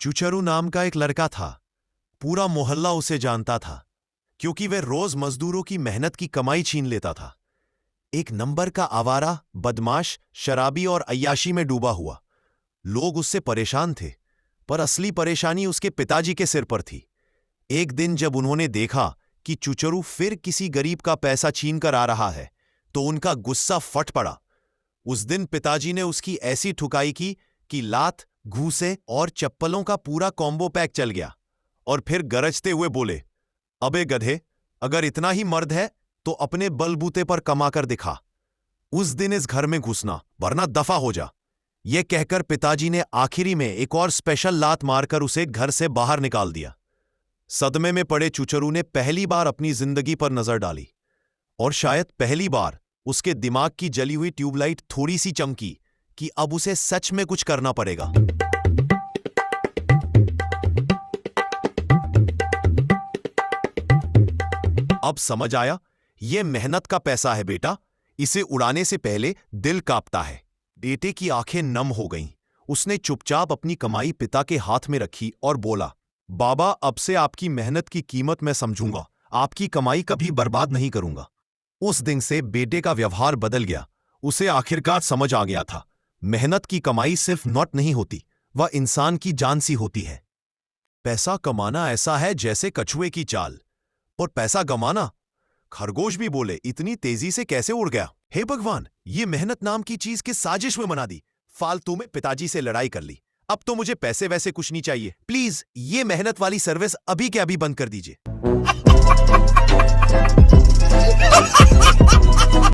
चुचरू नाम का एक लड़का था। पूरा मोहल्ला उसे जानता था क्योंकि वह रोज मजदूरों की मेहनत की कमाई छीन लेता था। एक नंबर का आवारा, बदमाश, शराबी और अय्याशी में डूबा हुआ। लोग उससे परेशान थे, पर असली परेशानी उसके पिताजी के सिर पर थी। एक दिन जब उन्होंने देखा कि चुचरू फिर किसी गरीब का पैसा छीन कर आ रहा है, तो उनका गुस्सा फट पड़ा। उस दिन पिताजी ने उसकी ऐसी ठुकाई की कि लात, घूंसे और चप्पलों का पूरा कॉम्बो पैक चल गया। और फिर गरजते हुए बोले, अबे गधे, अगर इतना ही मर्द है तो अपने बलबूते पर कमाकर दिखा। उस दिन इस घर में घुसना, वरना दफा हो जा। यह कहकर पिताजी ने आखिरी में एक और स्पेशल लात मारकर उसे घर से बाहर निकाल दिया। सदमे में पड़े चुचरू ने पहली बार अपनी जिंदगी पर नजर डाली, और शायद पहली बार उसके दिमाग की जली हुई ट्यूबलाइट थोड़ी सी चमकी कि अब उसे सच में कुछ करना पड़ेगा। अब समझ आया, यह मेहनत का पैसा है बेटा, इसे उड़ाने से पहले दिल कांपता है। बेटे की आंखें नम हो गईं। उसने चुपचाप अपनी कमाई पिता के हाथ में रखी और बोला, बाबा, अब से आपकी मेहनत की कीमत मैं समझूंगा, आपकी कमाई कभी बर्बाद नहीं करूंगा। उस दिन से बेटे का व्यवहार बदल गया। उसे आखिरकार समझ आ गया था, मेहनत की कमाई सिर्फ नोट नहीं होती, वह इंसान की जान सी होती है। पैसा कमाना ऐसा है जैसे कछुए की चाल, और पैसा गमाना, खरगोश भी बोले, इतनी तेजी से कैसे उड़ गया। हे भगवान, ये मेहनत नाम की चीज किस साजिश में बना दी। फालतू में पिताजी से लड़ाई कर ली। अब तो मुझे पैसे वैसे कुछ नहीं चाहिए। प्लीज ये मेहनत वाली सर्विस अभी के अभी बंद कर दीजिए।